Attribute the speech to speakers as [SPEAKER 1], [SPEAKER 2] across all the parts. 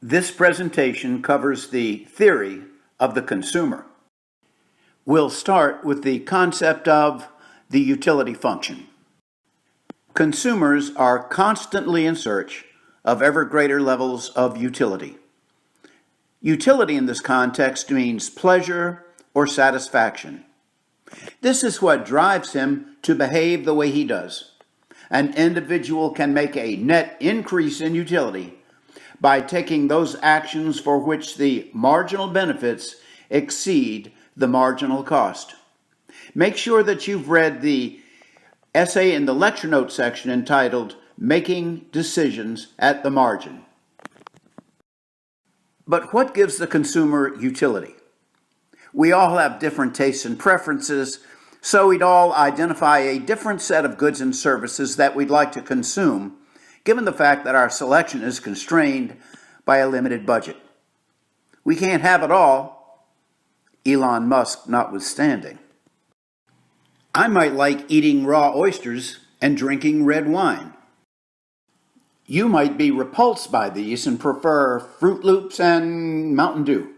[SPEAKER 1] This presentation covers the theory of the consumer. We'll start with the concept of the utility function. Consumers are constantly in search of ever greater levels of utility. Utility in this context means pleasure or satisfaction. This is what drives him to behave the way he does. An individual can make a net increase in utility by taking those actions for which the marginal benefits exceed the marginal cost. Make sure that you've read the essay in the lecture notes section entitled Making Decisions at the Margin. But what gives the consumer utility? We all have different tastes and preferences, so we'd all identify a different set of goods and services that we'd like to consume, given the fact that our selection is constrained by a limited budget. We can't have it all, Elon Musk notwithstanding. I might like eating raw oysters and drinking red wine. You might be repulsed by these and prefer Fruit Loops and Mountain Dew.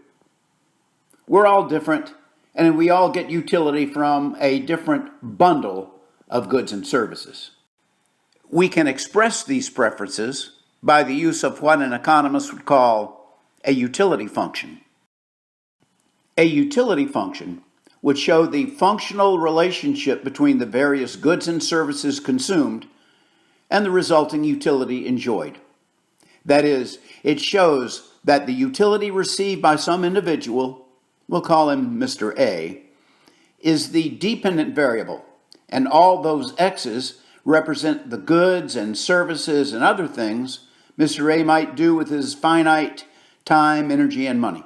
[SPEAKER 1] We're all different, and we all get utility from a different bundle of goods and services. We can express these preferences by the use of what an economist would call a utility function. A utility function would show the functional relationship between the various goods and services consumed and the resulting utility enjoyed. That is, it shows that the utility received by some individual, we'll call him Mr. A, is the dependent variable, and all those X's represent the goods and services and other things Mr. A might do with his finite time, energy, and money.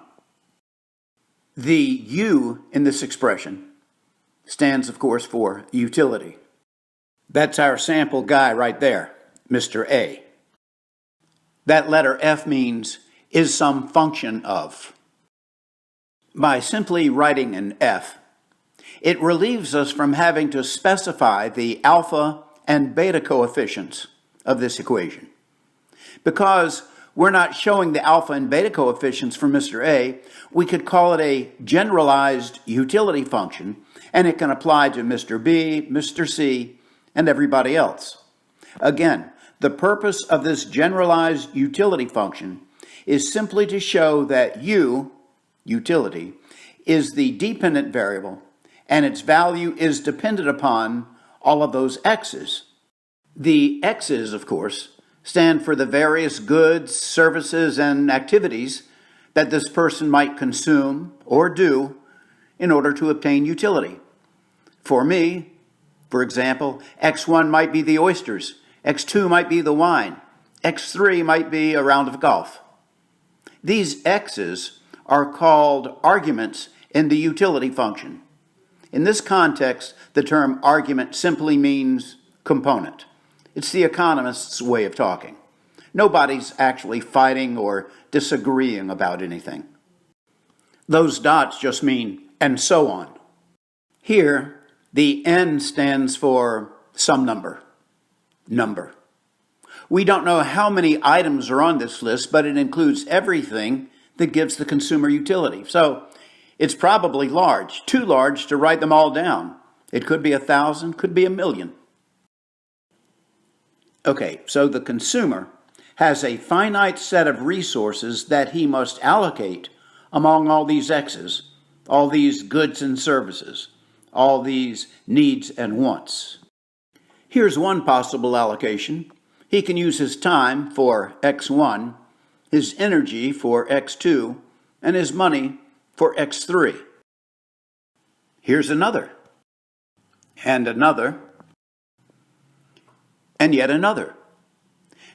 [SPEAKER 1] The U in this expression stands, of course, for utility. That's our sample guy right there, Mr. A. That letter F means is some function of. By simply writing an F, it relieves us from having to specify the alpha and beta coefficients of this equation. Because we're not showing the alpha and beta coefficients for Mr. A, we could call it a generalized utility function, and it can apply to Mr. B, Mr. C, and everybody else. Again, the purpose of this generalized utility function is simply to show that U, utility, is the dependent variable, and its value is dependent upon all of those X's. The X's, of course, stand for the various goods, services, and activities that this person might consume or do in order to obtain utility. For me, for example, X1 might be the oysters, X2 might be the wine, X3 might be a round of golf. These X's are called arguments in the utility function. In this context, the term argument simply means component. It's the economist's way of talking. Nobody's actually fighting or disagreeing about anything. Those dots just mean and so on. Here, the N stands for some number. Number. We don't know how many items are on this list, but it includes everything that gives the consumer utility. So it's probably large, too large to write them all down. It could be 1,000, could be 1,000,000. Okay, so the consumer has a finite set of resources that he must allocate among all these X's, all these goods and services, all these needs and wants. Here's one possible allocation. He can use his time for X1, his energy for X2, and his money for X3. Here's another, and another, and yet another.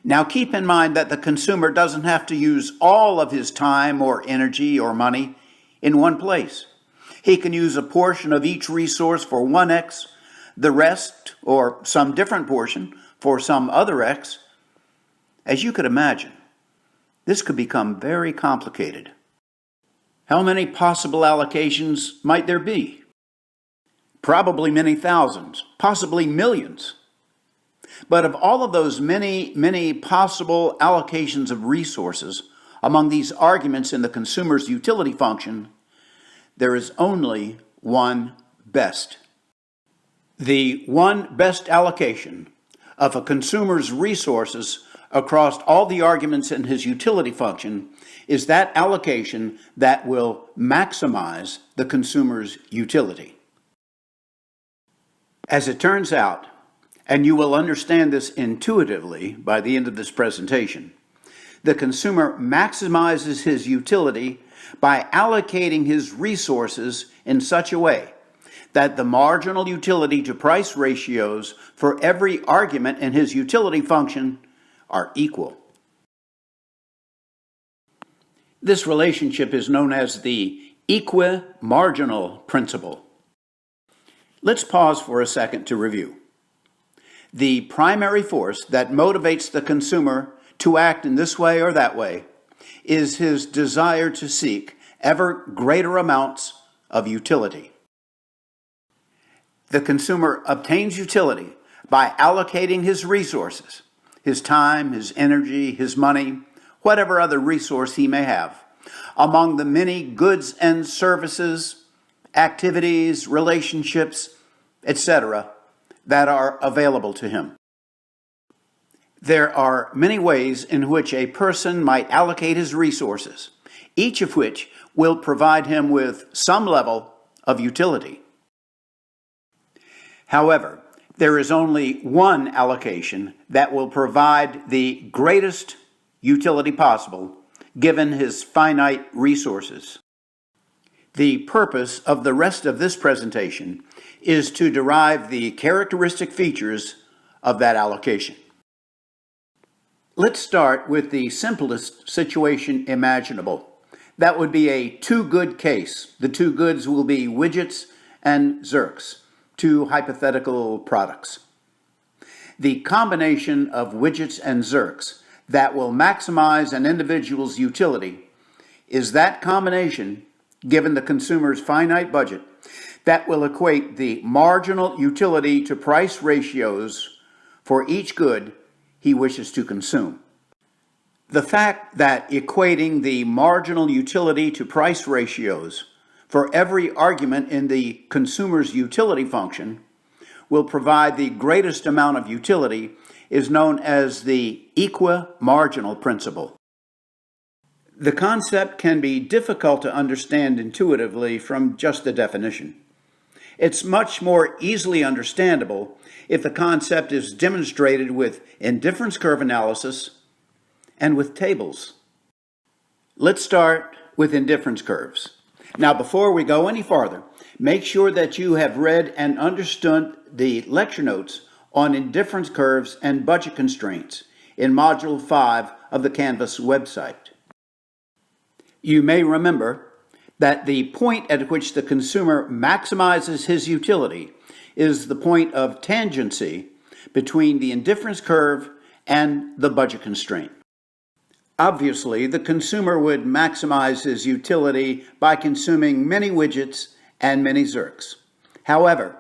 [SPEAKER 1] Now keep in mind that the consumer doesn't have to use all of his time or energy or money in one place. He can use a portion of each resource for one X, the rest, or some different portion, for some other X. As you could imagine, this could become very complicated. How many possible allocations might there be? Probably many thousands, possibly millions. But of all of those many possible allocations of resources Among these arguments in the consumer's utility function, there is only one best. The one best allocation of a consumer's resources across all the arguments in his utility function is that allocation that will maximize the consumer's utility. As it turns out, and you will understand this intuitively by the end of this presentation, the consumer maximizes his utility by allocating his resources in such a way that the marginal utility to price ratios for every argument in his utility function are equal. This relationship is known as the Equi-Marginal Principle. Let's pause for a second to review. The primary force that motivates the consumer to act in this way or that way is his desire to seek ever greater amounts of utility. The consumer obtains utility by allocating his resources, his time, his energy, his money, whatever other resource he may have, among the many goods and services, activities, relationships, etc., that are available to him. There are many ways in which a person might allocate his resources, each of which will provide him with some level of utility. However, there is only one allocation that will provide the greatest utility possible given his finite resources. The purpose of the rest of this presentation is to derive the characteristic features of that allocation. Let's start with the simplest situation imaginable. That would be a two-good case. The two goods will be widgets and Xerox, two hypothetical products. The combination of widgets and Xerox that will maximize an individual's utility is that combination, given the consumer's finite budget, that will equate the marginal utility to price ratios for each good he wishes to consume. The fact that equating the marginal utility to price ratios for every argument in the consumer's utility function will provide the greatest amount of utility is known as the Equi-Marginal Principle. The concept can be difficult to understand intuitively from just the definition. It's much more easily understandable if the concept is demonstrated with indifference curve analysis and with tables. Let's start with indifference curves. Now, before we go any farther, make sure that you have read and understood the lecture notes on indifference curves and budget constraints in Module 5 of the Canvas website. You may remember that the point at which the consumer maximizes his utility is the point of tangency between the indifference curve and the budget constraint. Obviously, the consumer would maximize his utility by consuming many widgets and many Xerox. However,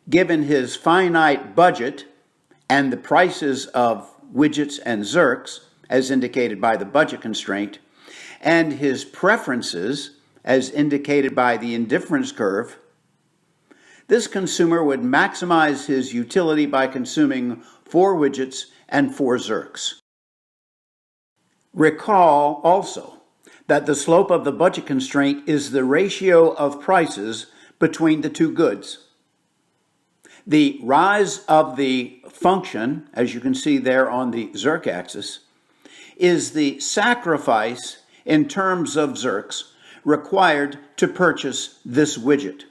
[SPEAKER 1] given his finite budget and the prices of widgets and Xerox, as indicated by the budget constraint, and his preferences, as indicated by the indifference curve, this consumer would maximize his utility by consuming 4 widgets and 4 Xerox. Recall also that the slope of the budget constraint is the ratio of prices between the two goods. The rise of the function, as you can see there on the Xerox axis, is the sacrifice in terms of Xerox required to purchase this widget.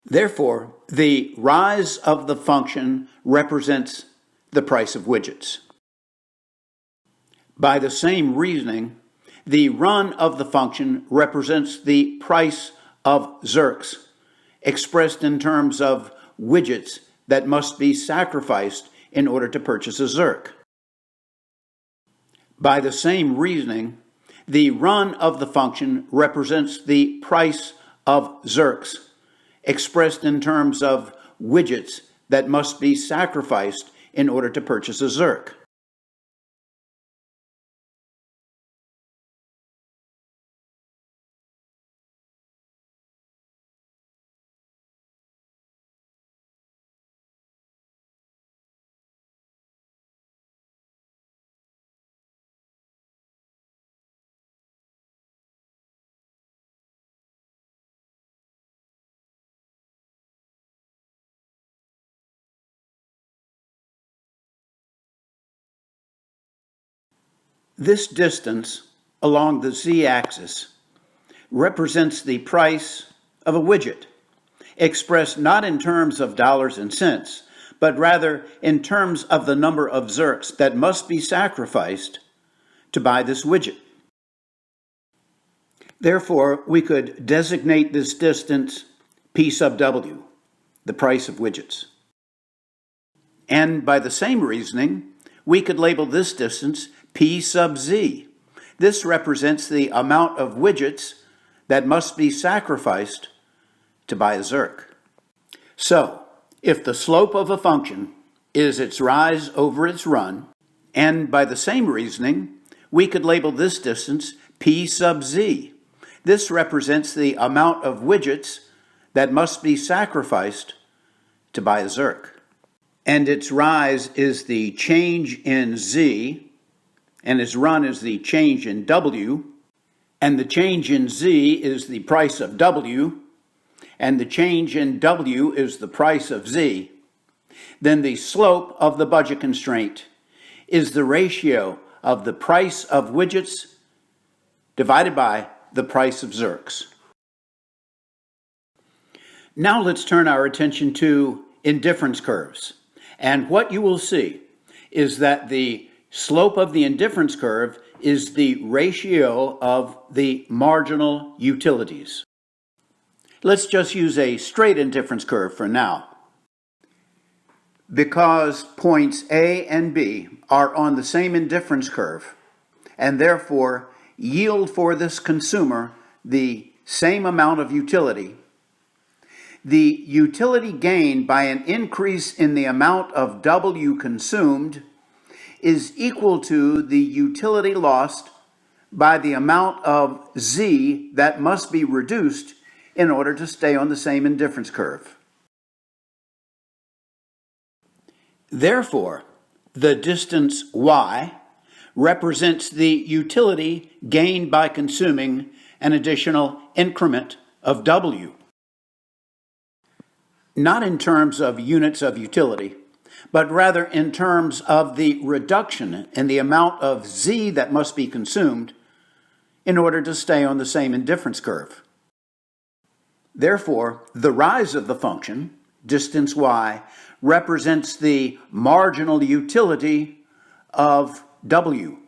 [SPEAKER 1] Therefore, the rise of the function represents the price of widgets. By the same reasoning, the run of the function represents the price of Xerox, expressed in terms of widgets that must be sacrificed in order to purchase a Xerox. By the same reasoning, the run of the function represents the price of Xerox, expressed in terms of widgets that must be sacrificed in order to purchase a Xerox. This distance along the z-axis represents the price of a widget, expressed not in terms of dollars and cents, but rather in terms of the number of zirks that must be sacrificed to buy this widget. Therefore, we could designate this distance P sub W, the price of widgets. And by the same reasoning, we could label this distance P sub Z. This represents the amount of widgets that must be sacrificed to buy a zirk. So, if the slope of a function is its rise over its run, and by the same reasoning, we could label this distance P sub Z. This represents the amount of widgets that must be sacrificed to buy a zirk. And its rise is the change in Z, and its run is the change in W, and the change in Z is the price of W, and the change in W is the price of Z, then the slope of the budget constraint is the ratio of the price of widgets divided by the price of zirks. Now let's turn our attention to indifference curves. And what you will see is that the slope of the indifference curve is the ratio of the marginal utilities. Let's just use a straight indifference curve for now. Because points A and B are on the same indifference curve, and therefore yield for this consumer the same amount of utility, the utility gained by an increase in the amount of W consumed is equal to the utility lost by the amount of Z that must be reduced in order to stay on the same indifference curve. Therefore, the distance y represents the utility gained by consuming an additional increment of W. Not in terms of units of utility, but rather in terms of the reduction in the amount of Z that must be consumed in order to stay on the same indifference curve. Therefore, the rise of the function, distance y, represents the marginal utility of W.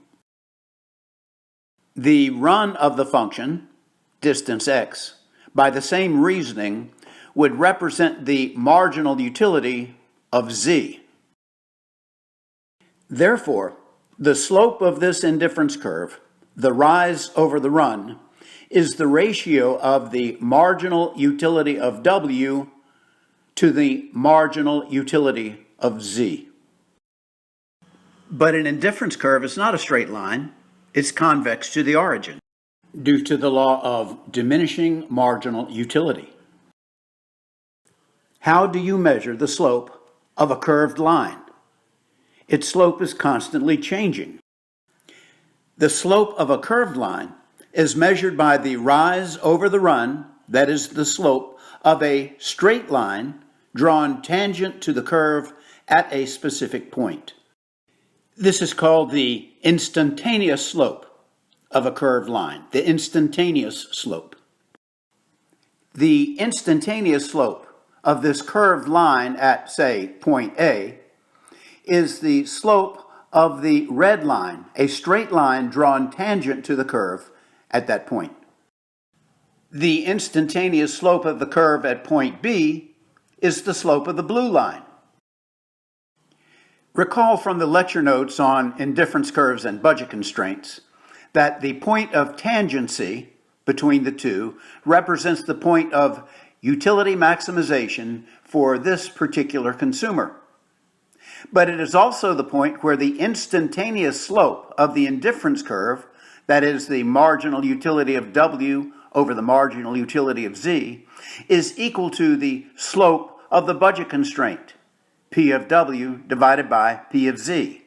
[SPEAKER 1] The run of the function, distance x, by the same reasoning, would represent the marginal utility of Z. Therefore, the slope of this indifference curve, the rise over the run, is the ratio of the marginal utility of W to the marginal utility of Z. But an indifference curve is not a straight line. It's convex to the origin due to the law of diminishing marginal utility. How do you measure the slope of a curved line? Its slope is constantly changing. The slope of a curved line is measured by the rise over the run, that is the slope, of a straight line drawn tangent to the curve at a specific point. This is called the instantaneous slope of a curved line, the instantaneous slope. The instantaneous slope of this curved line at, say, point A is the slope of the red line, a straight line drawn tangent to the curve at that point. The instantaneous slope of the curve at point B is the slope of the blue line. Recall from the lecture notes on indifference curves and budget constraints that the point of tangency between the two represents the point of utility maximization for this particular consumer. But it is also the point where the instantaneous slope of the indifference curve, that is the marginal utility of W over the marginal utility of Z, is equal to the slope of the budget constraint, P of W divided by P of Z.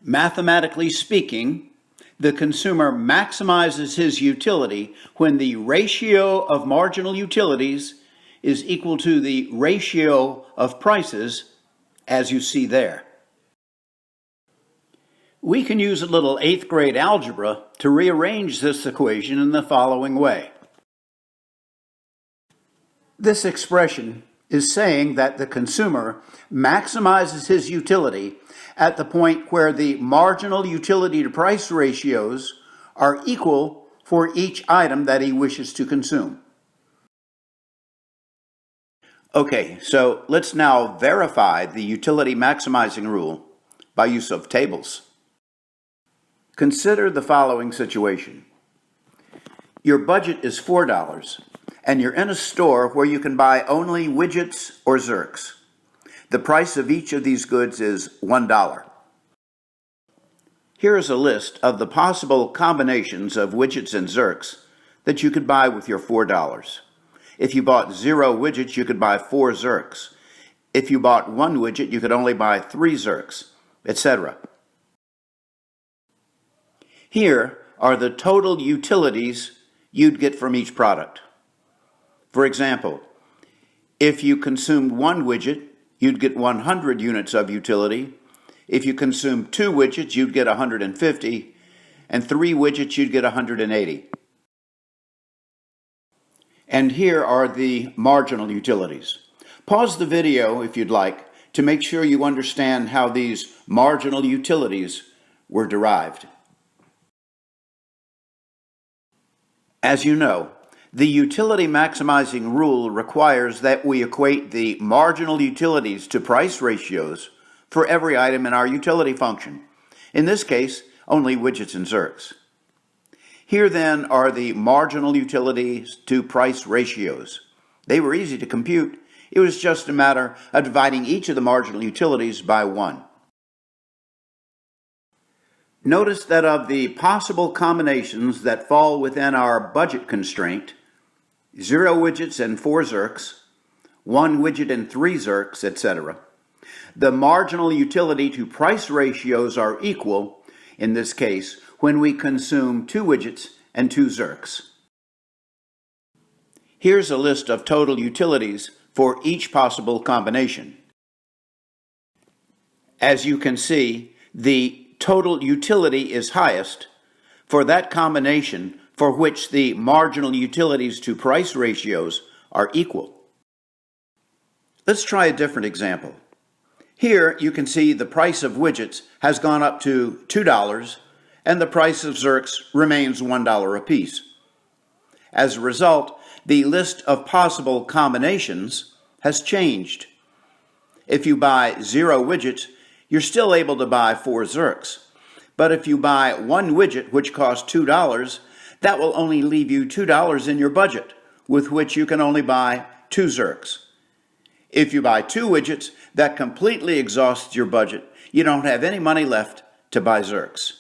[SPEAKER 1] Mathematically speaking, the consumer maximizes his utility when the ratio of marginal utilities is equal to the ratio of prices, as you see there. We can use a little 8th grade algebra to rearrange this equation in the following way. This expression is saying that the consumer maximizes his utility at the point where the marginal utility to price ratios are equal for each item that he wishes to consume. Okay, so let's now verify the utility maximizing rule by use of tables. Consider the following situation. Your budget is $4, and you're in a store where you can buy only widgets or Zerks. The price of each of these goods is $1. Here is a list of the possible combinations of widgets and Zerks that you could buy with your $4. If you bought 0 widgets, you could buy 4 Zerks. If you bought 1 widget, you could only buy 3 Zerks, etc. Here are the total utilities you'd get from each product. For example, if you consumed 1 widget, you'd get 100 units of utility. If you consumed 2 widgets, you'd get 150, and 3 widgets, you'd get 180. And here are the marginal utilities. Pause the video if you'd like to make sure you understand how these marginal utilities were derived. As you know, the utility maximizing rule requires that we equate the marginal utilities to price ratios for every item in our utility function. In this case, only widgets and Zerks. Here then are the marginal utilities to price ratios. They were easy to compute. It was just a matter of dividing each of the marginal utilities by 1. Notice that of the possible combinations that fall within our budget constraint, 0 widgets and 4 Zerks, 1 widget and 3 Zerks, etc., the marginal utility to price ratios are equal, in this case, when we consume 2 widgets and 2 Zerks. Here's a list of total utilities for each possible combination. As you can see, the total utility is highest for that combination for which the marginal utilities to price ratios are equal. Let's try a different example. Here you can see the price of widgets has gone up to $2 and the price of Zerks remains $1 apiece. As a result, the list of possible combinations has changed. If you buy 0 widgets, you're still able to buy 4 Zerks. But if you buy 1 widget which costs $2, that will only leave you $2 in your budget, with which you can only buy 2 Zerks. If you buy 2 widgets, that completely exhausts your budget. You don't have any money left to buy Zerks.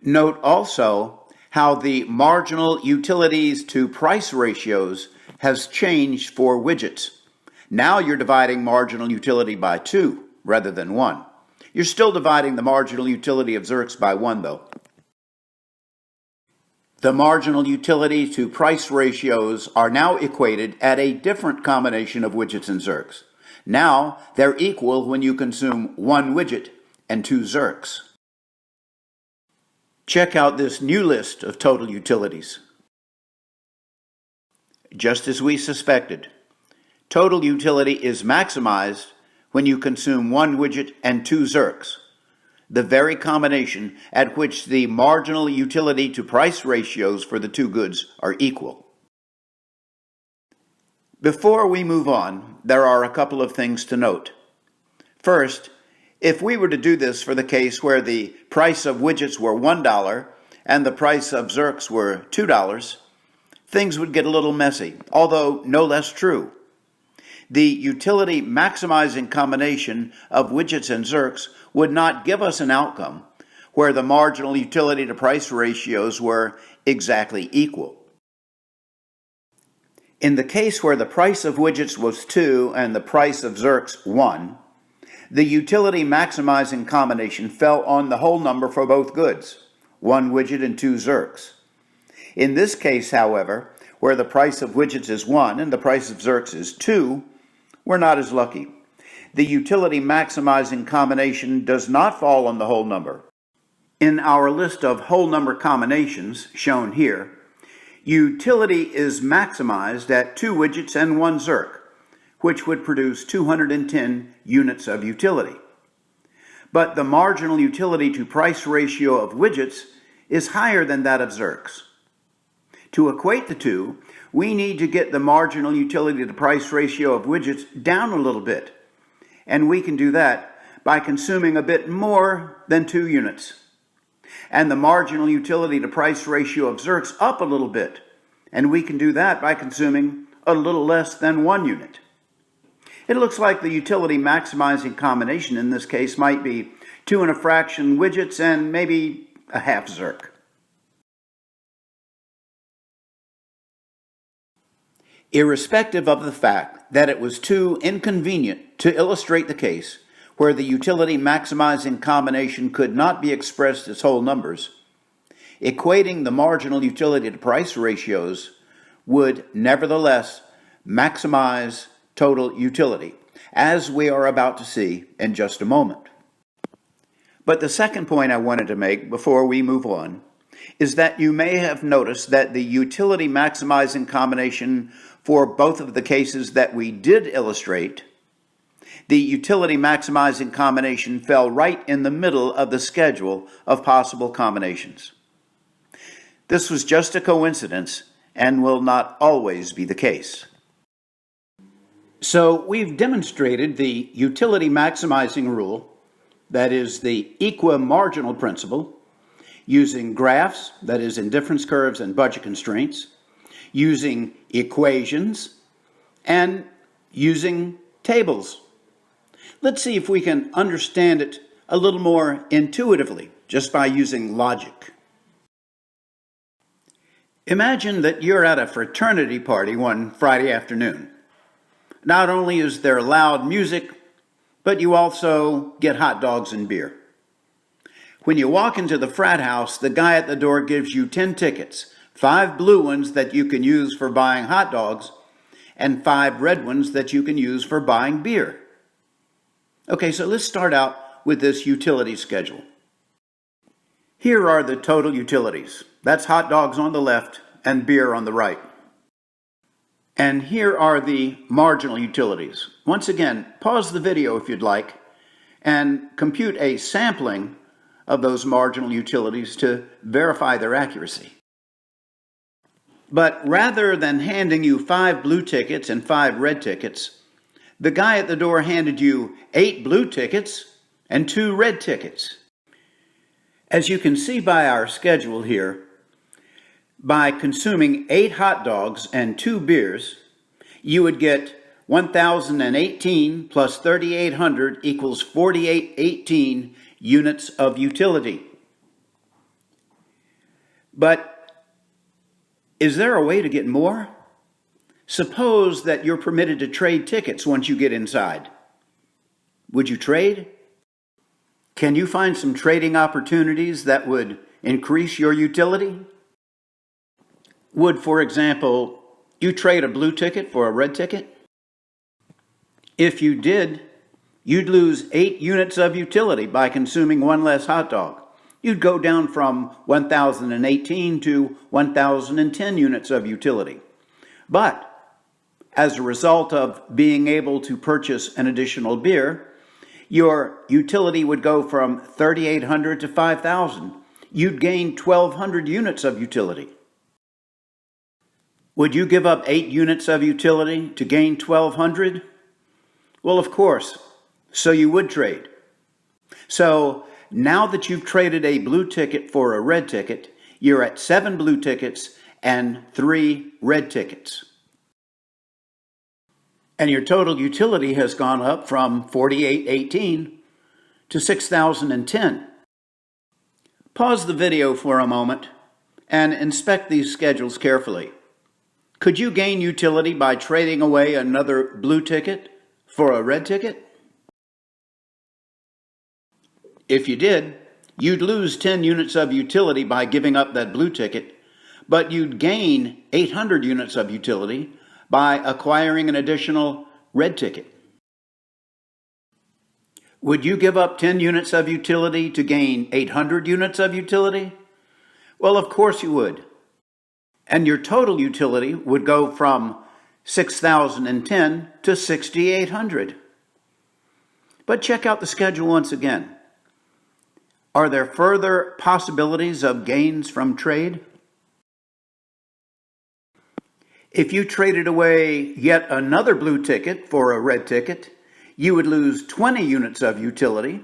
[SPEAKER 1] Note also how the marginal utilities to price ratios has changed for widgets. Now you're dividing marginal utility by 2 rather than 1. You're still dividing the marginal utility of Zerks by 1 though. The marginal utility to price ratios are now equated at a different combination of widgets and Zerks. Now they're equal when you consume 1 widget and 2 Zerks. Check out this new list of total utilities. Just as we suspected, total utility is maximized when you consume 1 widget and 2 Zerks, the very combination at which the marginal utility to price ratios for the 2 goods are equal. Before we move on, there are a couple of things to note. First, if we were to do this for the case where the price of widgets were $1 and the price of Zerks were $2, things would get a little messy, although no less true. The utility maximizing combination of widgets and Zerks would not give us an outcome where the marginal utility to price ratios were exactly equal. In the case where the price of widgets was 2 and the price of Zerks 1, the utility maximizing combination fell on the whole number for both goods, 1 widget and 2 Zerks. In this case, however, where the price of widgets is 1 and the price of Zerks is 2, we're not as lucky. the utility maximizing combination does not fall on the whole number. In our list of whole number combinations, shown here, utility is maximized at 2 widgets and 1 zirc, which would produce 210 units of utility. But the marginal utility to price ratio of widgets is higher than that of zircs. To equate the two, we need to get the marginal utility to price ratio of widgets down a little bit, and we can do that by consuming a bit more than 2 units. And the marginal utility to price ratio of zircs up a little bit, and we can do that by consuming a little less than 1 unit. It looks like the utility maximizing combination in this case might be 2 and a fraction widgets and maybe a half zirc. Irrespective of the fact that it was too inconvenient to illustrate the case where the utility maximizing combination could not be expressed as whole numbers, equating the marginal utility to price ratios would nevertheless maximize total utility, as we are about to see in just a moment. But the second point I wanted to make before we move on is that you may have noticed that the utility maximizing combination for both of the cases that we did illustrate, the utility maximizing combination fell right in the middle of the schedule of possible combinations. This was just a coincidence and will not always be the case. So we've demonstrated the utility maximizing rule, that is the Equi-Marginal Principle, using graphs, that is indifference curves and budget constraints, using equations, and using tables. Let's see if we can understand it a little more intuitively just by using logic. Imagine that you're at a fraternity party one Friday afternoon. Not only is there loud music, but you also get hot dogs and beer. When you walk into the frat house, the guy at the door gives you 10 tickets, 5 blue ones that you can use for buying hot dogs, and 5 red ones that you can use for buying beer. Okay, so let's start out with this utility schedule. Here are the total utilities. That's hot dogs on the left and beer on the right. And here are the marginal utilities. Once again, pause the video if you'd like and compute a sampling of those marginal utilities to verify their accuracy. But rather than handing you 5 blue tickets and 5 red tickets, the guy at the door handed you 8 blue tickets and 2 red tickets. As you can see by our schedule here, by consuming 8 hot dogs and 2 beers, you would get 1,018 plus 3,800 equals 4,818 units of utility. But is there a way to get more? Suppose that you're permitted to trade tickets once you get inside. Would you trade? Can you find some trading opportunities that would increase your utility? Would, for example, you trade a blue ticket for a red ticket? If you did, you'd lose 8 units of utility by consuming 1 less hot dog. You'd go down from 1,018 to 1,010 units of utility. But as a result of being able to purchase an additional beer, your utility would go from 3,800 to 5,000. You'd gain 1,200 units of utility. Would you give up 8 units of utility to gain 1,200? Well, of course. So you would trade. So now that you've traded a blue ticket for a red ticket, you're at 7 blue tickets and 3 red tickets. And your total utility has gone up from 4,818 to 6,010. Pause the video for a moment and inspect these schedules carefully. Could you gain utility by trading away another blue ticket for a red ticket? If you did, you'd lose 10 units of utility by giving up that blue ticket, but you'd gain 800 units of utility by acquiring an additional red ticket. Would you give up 10 units of utility to gain 800 units of utility? Well, of course you would. And your total utility would go from 6,010 to 6,800. But check out the schedule once again. Are there further possibilities of gains from trade? If you traded away yet another blue ticket for a red ticket, you would lose 20 units of utility,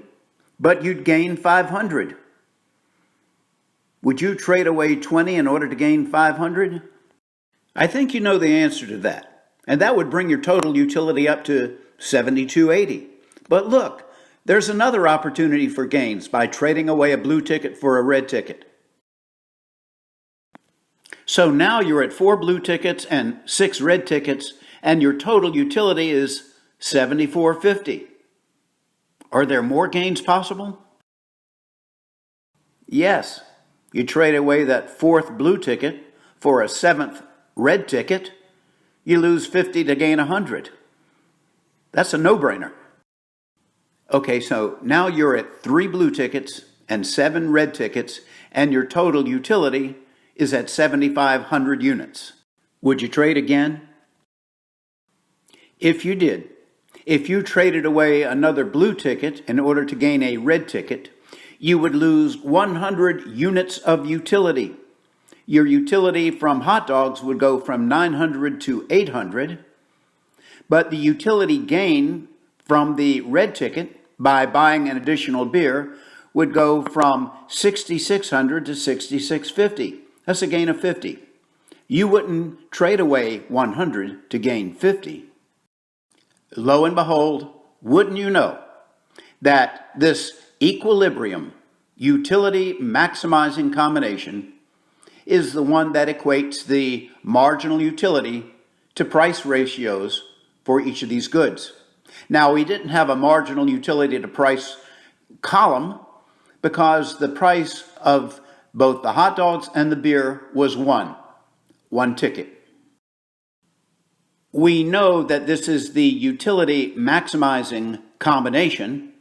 [SPEAKER 1] but you'd gain 500. Would you trade away 20 in order to gain 500? I think you know the answer to that, and that would bring your total utility up to 7,280. But look, there's another opportunity for gains by trading away a blue ticket for a red ticket. So now you're at 4 blue tickets and 6 red tickets, and your total utility is 7,450. Are there more gains possible? Yes. You trade away that 4th blue ticket for a 7th red ticket, you lose 50 to gain 100. That's a no-brainer. Okay, so now you're at 3 blue tickets and 7 red tickets, and your total utility is at 7,500 units. Would you trade again? If you did, if you traded away another blue ticket in order to gain a red ticket, you would lose 100 units of utility. Your utility from hot dogs would go from 900 to 800, but the utility gain from the red ticket by buying an additional beer would go from 6,600 to 6,650. That's a gain of 50. You wouldn't trade away 100 to gain 50. Lo and behold, wouldn't you know that this equilibrium utility maximizing combination is the one that equates the marginal utility to price ratios for each of these goods. Now, we didn't have a marginal utility to price column because the price of both the hot dogs and the beer was one ticket. We know that this is the utility maximizing combination.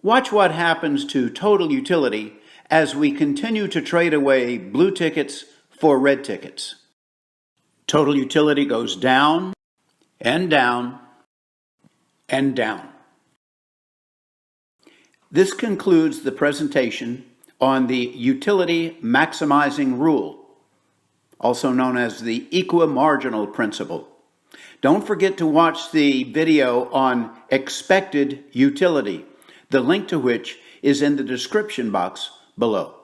[SPEAKER 1] Watch what happens to total utility as we continue to trade away blue tickets for red tickets. Total utility goes down and down and down. This concludes the presentation on the utility maximizing rule, also known as the Equi-Marginal Principle. Don't forget to watch the video on expected utility, the link to which is in the description box below.